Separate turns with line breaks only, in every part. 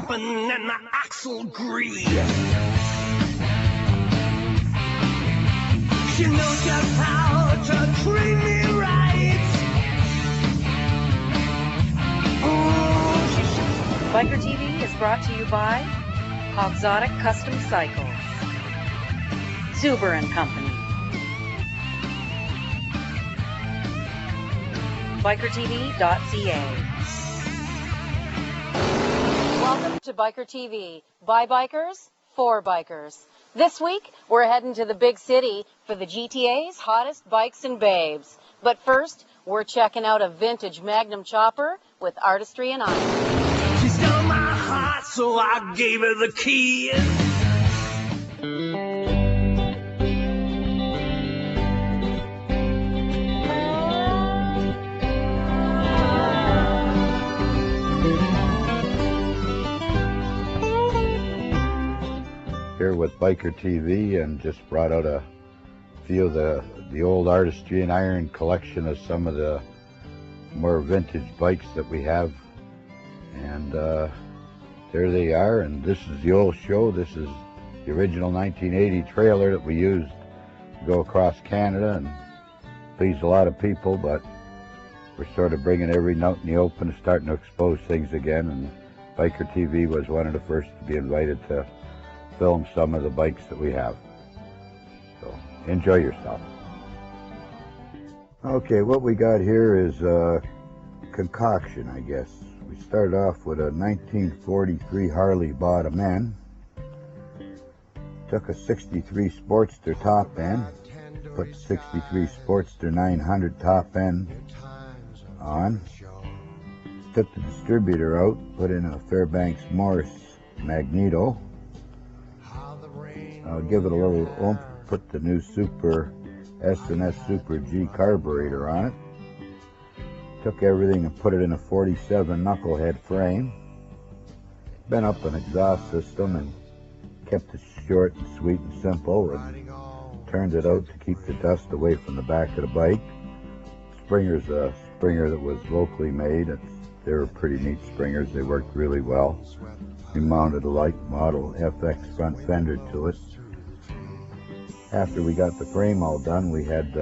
pumping and my axle grease. She knows just how to treat me right.
Bikertv is brought to you by Exotic Custom Cycles, Zuber & Company, Bikertv.ca. Welcome to Bikertv, by bikers, for bikers. This week, we're heading to the big city for the GTA's hottest bikes and babes. But first, we're checking out a vintage Magnum chopper with Artistry and I.
She stole my heart, so I gave her the key.
Here with Bikertv, and just brought out a few of the old Artistry and Iron collection of some of the more vintage bikes that we have. And there they are, and this is the old show. This is the original 1980 trailer that we used to go across Canada and pleased a lot of people, but we're sort of bringing everything out in the open and starting to expose things again, and Bikertv was one of the first to be invited to film some of the bikes that we have. So enjoy yourself. Okay, what we got here is a concoction, I guess. We started off with a 1943 Harley bottom end. Took a 63 Sportster top end, put 63 Sportster 900 top end on. Took the distributor out, put in a Fairbanks Morris magneto. I'll give it a little oomph, put the new Super S&S Super G carburetor on it. Took everything and put it in a 47 knucklehead frame. Bent up an exhaust system and kept it short and sweet and simple, and turned it out to keep the dust away from the back of the bike. Springer's a Springer that was locally made. They were pretty neat springers. They worked really well. We mounted a light model FX front fender to it. After we got the frame all done, we had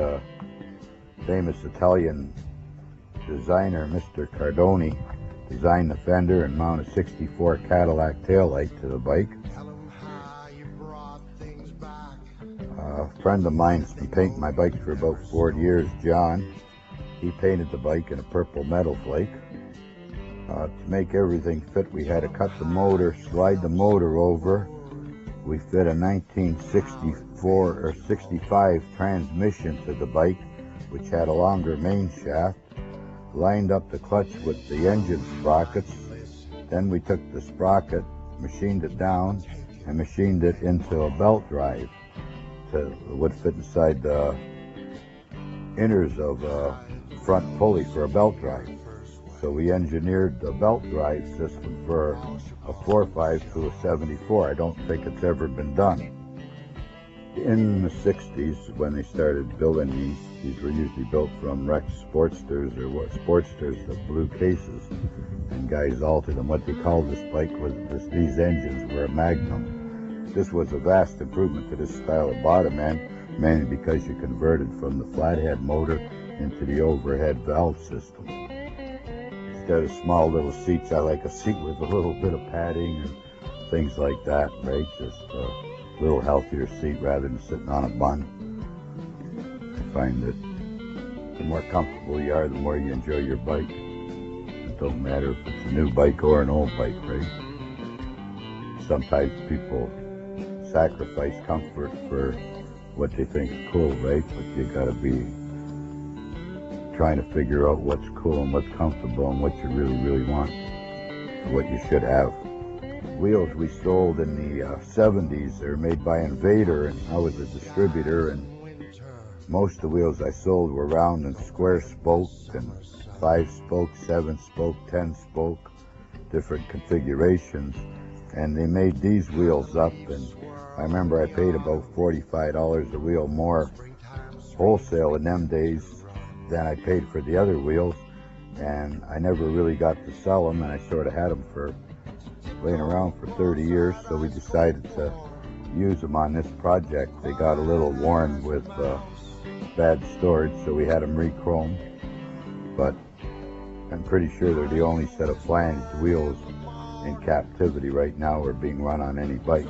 famous Italian designer Mr. Cardoni design the fender and mount a 64 Cadillac taillight to the bike. A friend of mine's been painting my bike for about 40 years, John. He painted the bike in a purple metal flake. To make everything fit, we had to cut the motor, slide the motor over. We fit a 1964 or 65 transmission to the bike, which had a longer main shaft. Lined up the clutch with the engine sprockets. Then we took the sprocket, machined it down, and machined it into a belt drive that would fit inside the inners of a front pulley for a belt drive. So we engineered the belt drive system for a 4.5 to a 74. I don't think it's ever been done. In the 60s, when they started building these were usually built from wrecked Sportsters, or what Sportsters, the blue cases, and guys altered them. What they called this bike was these engines were a Magnum. This was a vast improvement to this style of bottom end, mainly because you converted from the flathead motor into the overhead valve system. Instead of small little seats, I like a seat with a little bit of padding and things like that, right? Just a little healthier seat rather than sitting on a bun. I find that the more comfortable you are, the more you enjoy your bike. It don't matter if it's a new bike or an old bike, right? Sometimes people sacrifice comfort for what they think is cool, right? But you gotta be trying to figure out what's cool and what's comfortable and what you really want, what you should have. Wheels we sold in the 70s, they're made by Invader, and I was a distributor, and most of the wheels I sold were round and square spoke, and 5-spoke, 7-spoke, 10-spoke, different configurations. And they made these wheels up, and I remember I paid about $45 a wheel more wholesale in them days than I paid for the other wheels, and I never really got to sell them, and I sort of had them for laying around for 30 years, so we decided to use them on this project. They got a little worn with bad storage, so we had them re-chromed, but I'm pretty sure they're the only set of flanged wheels in captivity right now or being run on any bike.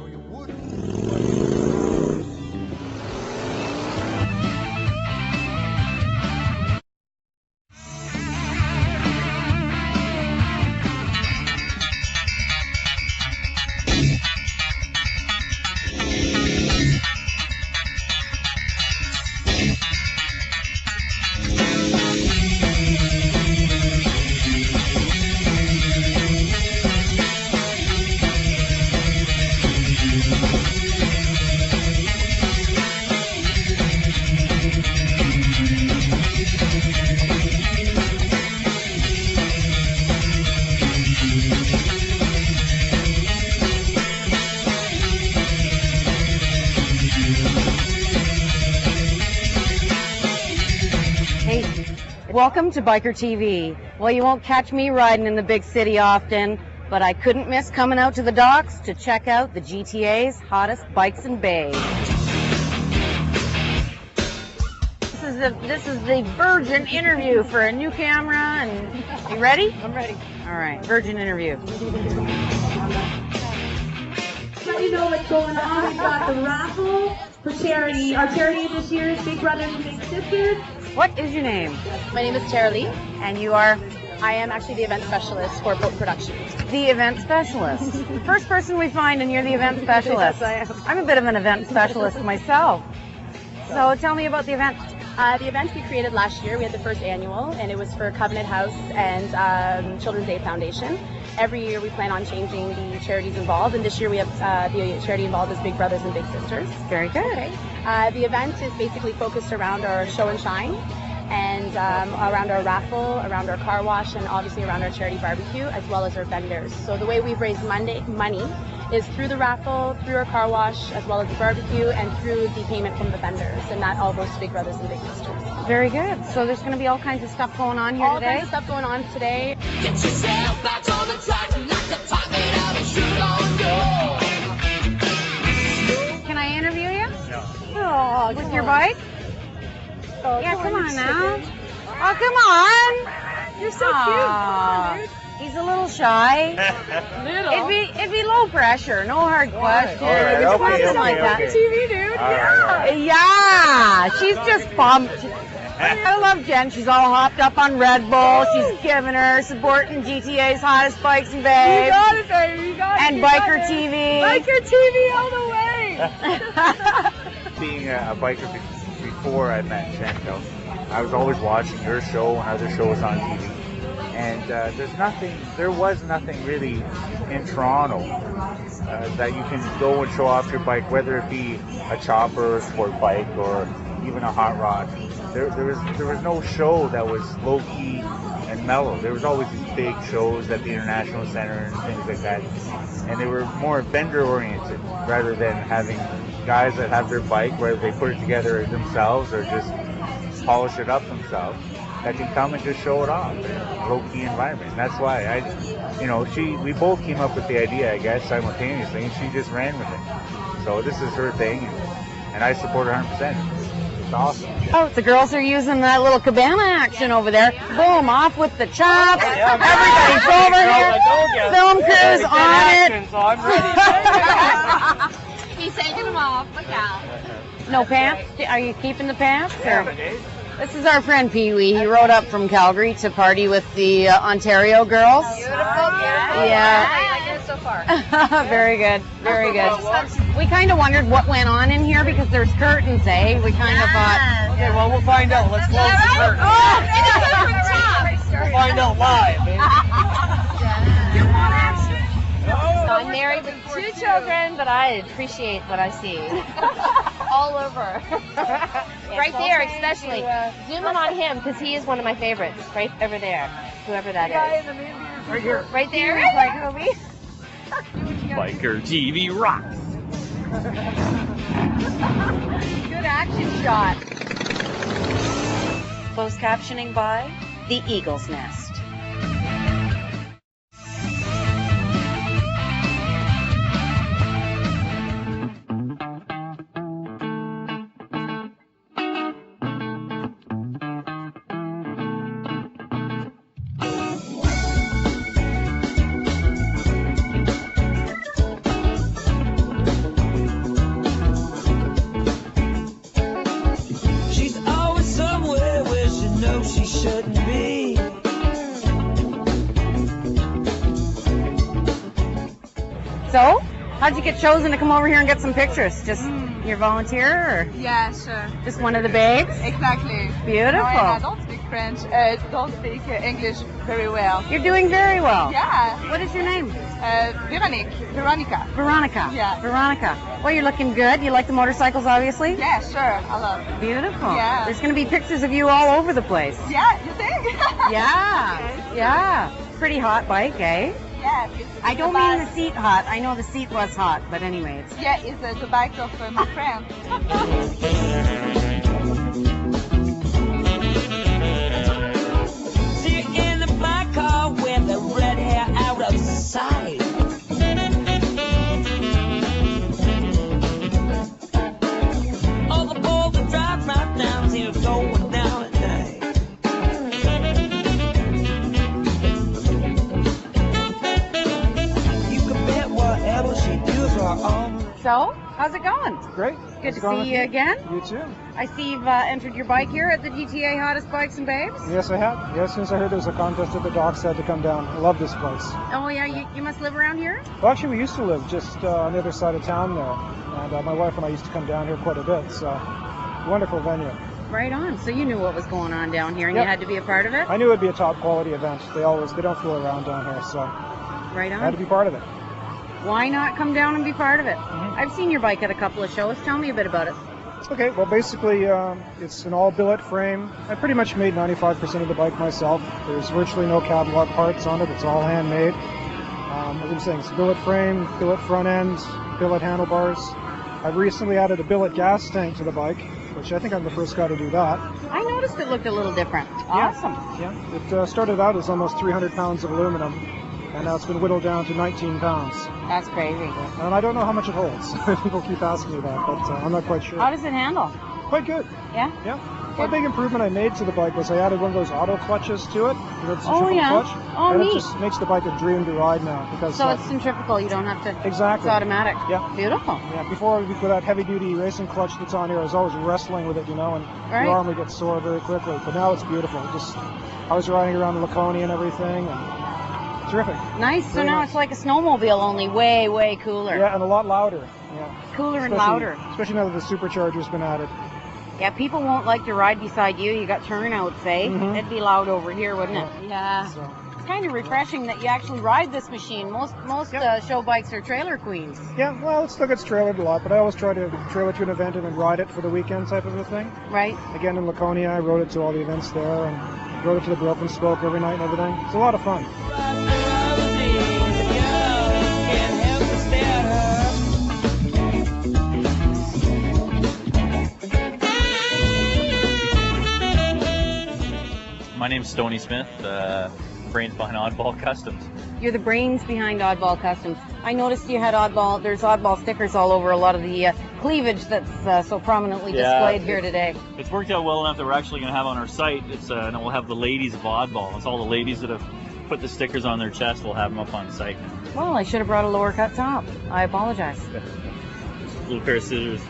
Welcome to Bikertv. Well, you won't catch me riding in the big city often, but I couldn't miss coming out to the docks to check out the GTA's hottest bikes and babes. This is the Virgin interview for a new camera, and you ready?
I'm ready.
All right, Virgin interview.
Let you know what's going on. We've got the raffle for charity. Our charity this year is Big Brothers and Big Sisters.
What is your name?
My name is Tara Lee.
And you are
I am actually the event specialist for Boat Productions.
the event specialist. First person we find, and you're the event specialist.
Yes, I am.
I'm a bit of an event specialist myself. So tell me about the event.
The event we created last year, we had the first annual, and it was for Covenant House and Children's Day Foundation. Every year we plan on changing the charities involved, and this year we have the charity involved is Big Brothers and Big Sisters.
Very good.
Okay. The event is basically focused around our show and shine, and around our raffle, around our car wash, and obviously around our charity barbecue, as well as our vendors. So the way we've raised money is through the raffle, through our car wash, as well as the barbecue, and through the payment from the vendors, and that all goes to Big Brothers and Big Sisters.
Very good. So there's going to be all kinds of stuff going on here
All
today.
kinds of stuff going on today.
Get yourself back on the track, knock the pocket out and shoot on door.
Can I interview you?
No.
Oh, with your bike?
Oh,
Yeah, come on now. Oh, come on.
You're so cute. Come on, dude.
He's a little shy.
Little.
It'd be low pressure, no hard questions.
All right,
It's
okay,
something like
okay,
that.
okay.
TV, dude.
All right.
Yeah, she's just pumped. I love Jen. She's all hopped up on Red Bull. She's giving her, supporting GTA's hottest bikes and
You
babes.
got it, baby. You got it.
And
You got
Biker
it.
TV.
Biker TV all the way.
Being a biker before I met Chantel, I was always watching your show and other shows on TV. And there was nothing really in Toronto that you can go and show off your bike, whether it be a chopper, a sport bike, or even a hot rod. There was no show that was low key and mellow. There was always these big shows at the International Center and things like that, and they were more vendor oriented rather than having guys that have their bike, whether they put it together themselves or just polish it up themselves, that can come and just show it off in a low-key environment. And that's why we both came up with the idea, I guess, simultaneously, and she just ran with it. So this is her thing, and I support her 100%. It's awesome.
Oh, the girls are using that little cabana action over there. Boom, off with the chops. Everybody's over here. Film crew's on it.
So I'm ready.
He's taking them off. Look out.
No pants? Are you keeping the pants? Or? This is our friend Pee Wee. He rode up from Calgary to party with the Ontario girls.
Beautiful.
Yeah.
I get it so far.
Very good. Very good. We kind of wondered what went on in here because there's curtains, eh? We kind of thought.
Okay, well, we'll find out. Let's close the curtain. We'll find out live, baby.
So I'm married with 2 children, but I appreciate what I see. All over. Right there, especially. Zoom in on him, because he is one of my favorites. Right over there. Whoever that is.
Right here.
Right there.
Biker TV rocks.
Good action shot. Closed captioning by The Eagle's Nest. So, how'd you get chosen to come over here and get some pictures? Just your volunteer, or
Yeah, sure.
just one of the babes?
Exactly.
Beautiful.
No, and I don't speak French. Don't speak English very well.
You're doing very well.
Yeah.
What is your name?
Veronica.
Veronica.
Yeah.
Veronica. Well, you're looking good. You like the motorcycles, obviously?
Yeah, sure. I love.
Beautiful.
Yeah.
There's going to be pictures of you all over the place.
Yeah, you think?
Yeah. Yeah. Pretty hot bike, eh?
Yeah.
I don't mean the seat hot. I know the seat was hot, but anyway.
Yeah, it's the bike of my friend.
See you in the black car with the red hair out of sight. All the boys that drive right down here going down at night. You can bet whatever she does are all.
So, how's it going?
Great.
Good to see you again.
You too.
I see you've entered your bike here at the GTA Hottest Bikes and Babes.
Yes, I have. Yeah, as soon as I heard there was a contest at the docks, I had to come down. I love this place.
Oh yeah, you must live around here?
Well, actually, we used to live just on the other side of town there. And my wife and I used to come down here quite a bit. So, wonderful venue.
Right on. So you knew what was going on down here and
Yep.
you had to be a part of it?
I knew it'd be a top quality event. They don't fool around down here, so
Right
I had to
on.
be part of it.
Why not come down and be part of it? I've seen your bike at a couple of shows. Tell me a bit about it.
Okay, well, basically, it's an all billet frame. I pretty much made 95% of the bike myself. There's virtually no catalog parts on it. It's all handmade. As I'm saying, it's billet frame, billet front end, billet handlebars. I've recently added a billet gas tank to the bike, which I think I'm the first guy to do that.
I noticed it looked a little different. Awesome.
Yeah, it started out as almost 300 pounds of aluminum, and now it's been whittled down to 19 pounds.
That's crazy.
And I don't know how much it holds. People keep asking me that, but I'm not quite sure.
How does it handle?
Quite good.
Yeah?
Yeah. One big improvement I made to the bike was I added one of those auto clutches to it. You know, it's a
Oh,
triple
yeah.
clutch.
Oh,
and
neat.
it just makes the bike a dream to ride now. Because
So it's centrifugal. You don't have to...
Exactly.
It's automatic.
Yeah.
Beautiful.
Yeah, before with that heavy-duty racing clutch that's on here, I was always wrestling with it, you know, and
Right.
your arm would get sore very quickly. But now it's beautiful. I was riding around Laconia and everything, and terrific.
Nice. So
Very
now
nice.
it's like a snowmobile, only way, way cooler.
Yeah, and a lot louder. Yeah.
Cooler and
Especially-
louder.
Especially now that the supercharger's been added.
Yeah, people won't like to ride beside you. You got turnouts, eh?
Mhm.
It'd be loud over here, wouldn't it? Yeah.
So,
It's kind of refreshing that you actually ride this machine. Most show bikes are trailer queens.
yeah, well, it still gets trailered a lot, but I always try to trail it to an event and then ride it for the weekend type of a thing.
Right?
Again, in Laconia, I rode it to all the events there and rode it to the Broken Spoke every night and everything. It's a lot of fun.
My name's Stoney Smith, brains behind Oddball Customs.
You're the brains behind Oddball Customs. I noticed you had there's Oddball stickers all over a lot of the cleavage that's so prominently displayed here today.
It's worked out well enough that we're actually going to have on our site, and we'll have the ladies of Oddball. It's all the ladies that have put the stickers on their chest. We'll have them up on the site.
Well, I should have brought a lower cut top. I apologize.
Little pair of scissors.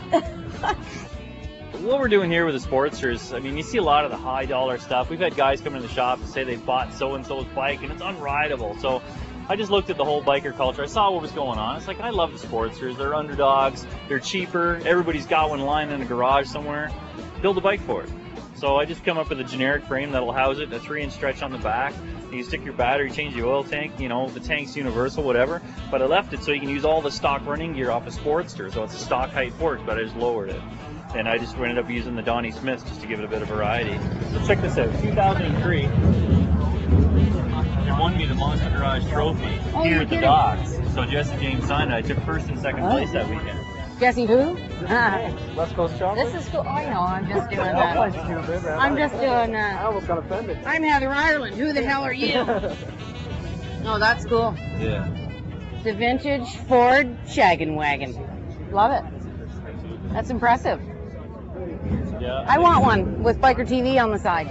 What we're doing here with the Sportsters, I mean, you see a lot of the high dollar stuff. We've had guys come in the shop and say they bought so-and-so's bike and it's unrideable. So I just looked at the whole biker culture. I saw what was going on. It's like, I love the Sportsters. They're underdogs. They're cheaper. Everybody's got one lying in a garage somewhere. Build a bike for it. So I just come up with a generic frame that'll house it, a 3-inch stretch on the back. You stick your battery, change the oil tank, you know, the tank's universal, whatever. But I left it so you can use all the stock running gear off a Sportster. So it's a stock height fork, but I just lowered it. And I just ended up using the Donnie Smith just to give it a bit of variety. So check this out, 2003. They won me the Monster Garage Trophy here at the docks. So Jesse James signed it. I took first and second place that weekend.
Jesse who?
West Coast Chocolate?
This is cool. I know, I'm just doing that. I'm just doing
I almost got offended.
I'm Heather Ireland. Who the hell are you? Oh, that's cool.
Yeah.
The vintage Ford shaggin' wagon. Love it. That's impressive.
Yeah.
I want one with Bikertv on the side.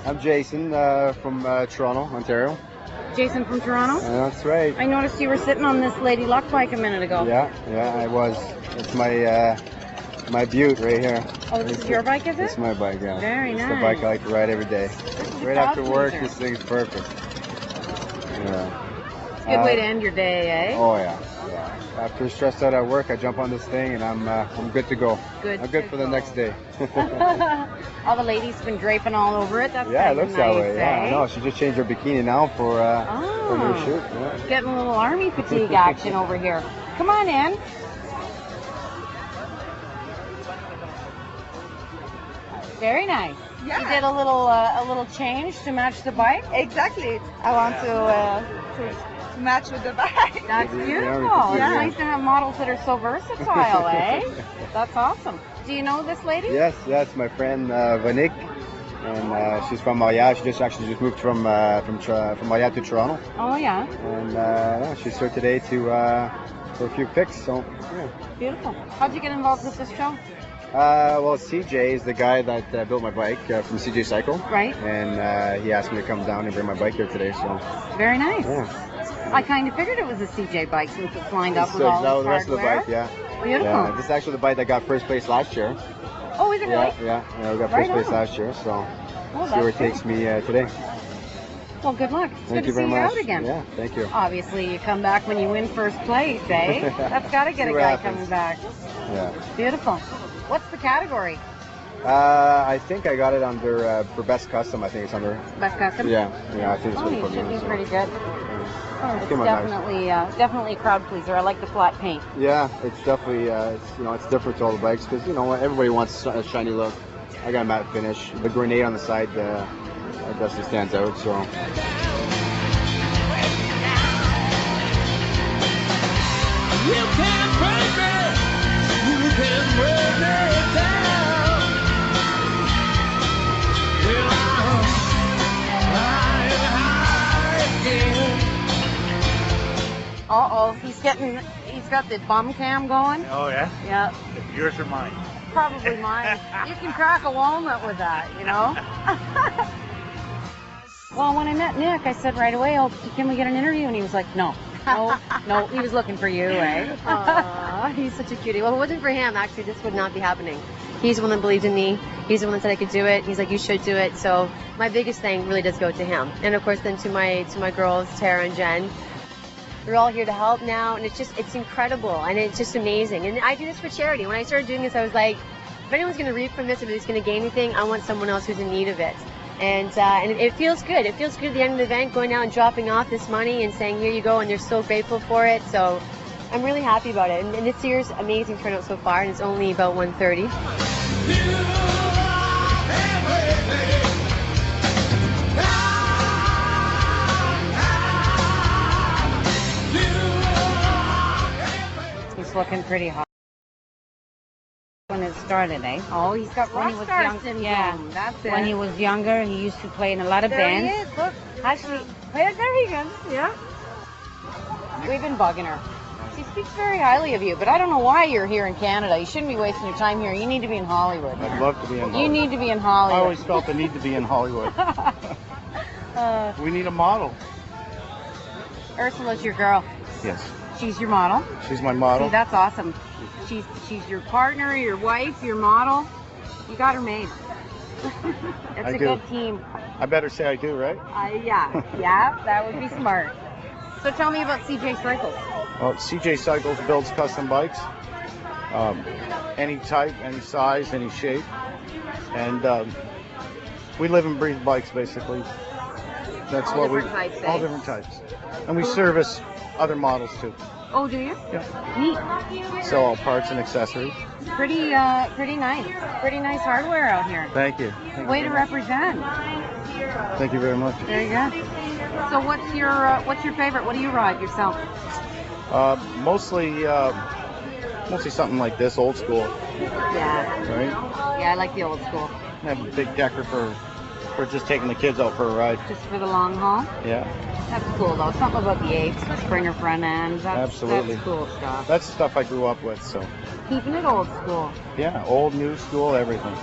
I'm Jason from Toronto, Ontario.
Jason from Toronto?
That's right.
I noticed you were sitting on this Lady Luck bike a minute ago.
Yeah, I was. It's my My Butte right here.
Oh, this is your bike, is it?
It's my bike, yeah.
Very
It's
nice.
the bike I like to ride every day. Right after work,
pleaser.
this thing's perfect. Yeah.
It's a good way to end your day, eh?
Oh yeah. After stressed out at work, I jump on this thing and I'm good to go. I'm good for the next day.
All the ladies have been draping all over it. That's
Yeah, it
kinda
looks that
nice,
way. Yeah,
eh?
I know. She just changed her bikini now for a new shoot. Yeah.
Getting a little army fatigue action over here. Come on in. Very nice.
Yeah.
You did a little change to match the bike.
Exactly. I want to match with the bike.
That's
Yeah,
beautiful.
yeah.
It's nice to have models that are so versatile, eh? That's awesome. Do you know this lady?
Yes, it's my friend Vanik, and she's from Montreal. She just moved from Montreal to Toronto,
Oh yeah.
and she's here today for a few pics. So yeah.
Beautiful. How'd you get involved with this show?
Well, CJ is the guy that built my bike from CJ Cycle,
Right.
and he asked me to come down and bring my bike here today. So
Very nice.
yeah,
I kind of figured it was a CJ bike since it's lined up
This
with
is
all
the
the
rest of the
hardware.
bike. Yeah.
Beautiful.
Yeah, this is actually the bike that got first place last year.
Oh, is it really?
Yeah, we got
Right
first place
on.
last year, so
Oh,
see where it
that's
takes me today.
Well, good luck. It's
Thank
good
you
to
very
see you
much.
out again.
Yeah, thank you.
Obviously, you come back when you win first place, eh? That's got to get
See
a
what
guy
happens.
coming back.
Yeah.
Beautiful. What's the category?
I think I got it under for best custom. I think it's under.
Best custom?
Yeah, I think it's
Oh,
what
you
put me
should
in,
be
so.
pretty good. Oh, it's
Came out nice.
definitely a crowd pleaser. I like the flat paint.
Yeah, it's definitely it's different to all the bikes because everybody wants a shiny look. I got a matte finish. The grenade on the side definitely stands out. So.
You can't break me. You can break me down. Well, I'm flying high again.
Uh-oh, he's got the bum cam going.
Oh yeah?
Yeah,
Yours or mine?
probably mine. You can crack a walnut with that, you know? Well, when I met Nick, I said right away, oh, can we get an interview? And he was like, no, he was looking for you, eh?
Aw, he's such a cutie. Well, if it wasn't for him, actually, this would not be happening. He's the one that believed in me. He's the one that said I could do it. He's like, you should do it. So my biggest thing really does go to him. And of course, then to my girls, Tara and Jen. They're all here to help now, and it's incredible, and it's just amazing. And I do this for charity. When I started doing this, I was like, if anyone's going to reap from this, if it's going to gain anything, I want someone else who's in need of it. And it feels good. It feels good at the end of the event, going out and dropping off this money and saying, here you go, and they're so grateful for it. So I'm really happy about it. And this year's amazing turnout so far, and it's only about 1:30.
He's looking pretty hot. When it started, eh?
Oh, he's got
When he
rock
was
star
young,
syndrome.
yeah.
That's it.
When he was younger, he used to play in a lot of
there he
bands.
is. Look.
Actually,
There he goes. Yeah.
we've been bugging her. She speaks very highly of you, but I don't know why you're here in Canada. You shouldn't be wasting your time here. You need to be in Hollywood.
I'd love to be in Hollywood.
You need to be in
I
Hollywood.
always felt the need to be in Hollywood. We need a model.
Ursula's your girl.
Yes.
She's your model.
She's my model.
See, that's awesome. She's your partner, your wife, your model. You got her made. It's
I
a
do.
good team.
I better say I do, right?
Yeah, that would be smart. So tell me about CJ Cycles.
Well, CJ Cycles builds custom bikes. Any type, any size, any shape. And we live and breathe bikes, basically. That's
All
what we
different types, eh?
all different types. And we service other models too.
Oh, do you?
Yeah.
Neat.
Sell all parts and accessories.
Pretty nice. Pretty nice hardware out here.
Thank you.
Way to represent.
Thank you very much.
There you go. So what's your favorite? What do you ride yourself?
Mostly something like this, old school,
Yeah.
right?
Yeah, I like the old school.
I have a big decker for just taking the kids out for a ride.
Just for the long haul.
Yeah,
That's cool though. Something about the apes, the Springer front ends.
absolutely.
That's cool stuff.
That's the stuff I grew up with. So
Keeping it old school.
yeah, old, new school, everything.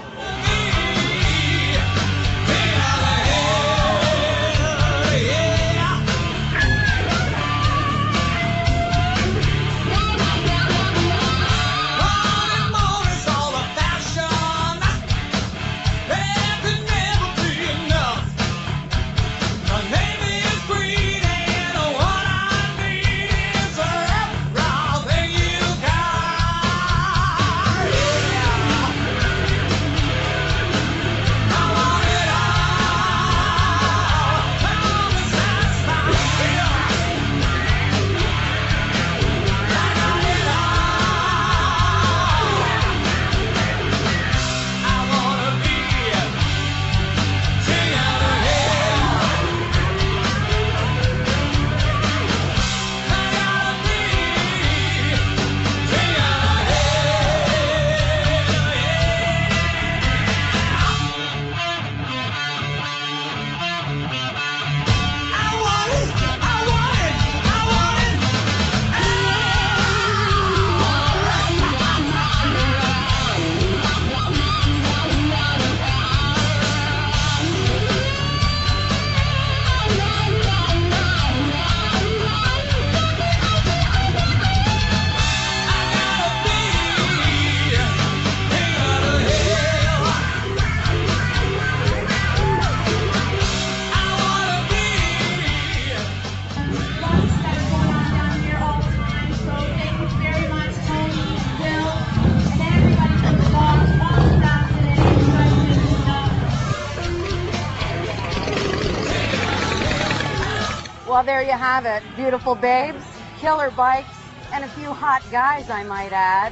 Well, there you have it. Beautiful babes, killer bikes, and a few hot guys, I might add.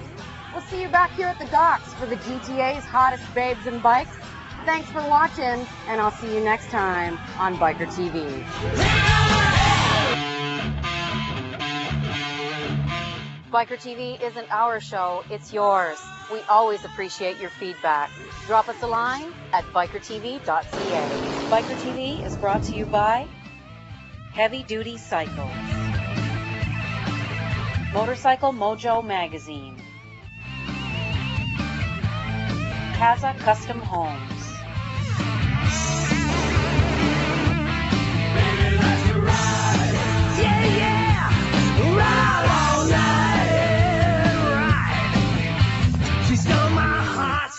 We'll see you back here at the docks for the GTA's hottest babes and bikes. Thanks for watching, and I'll see you next time on Biker TV. Biker TV isn't our show, it's yours. We always appreciate your feedback. Drop us a line at bikertv.ca. Biker TV is brought to you by Heavy Duty Cycles, Motorcycle Mojo Magazine, Kaza Custom Homes,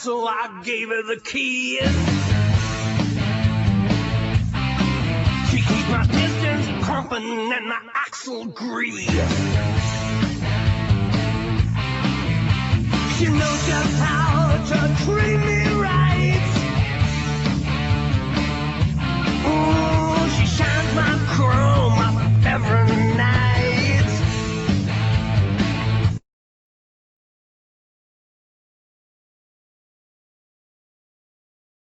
So I gave her the keys. She keeps my pistons pumping and my axle grease. She knows just how to treat me right.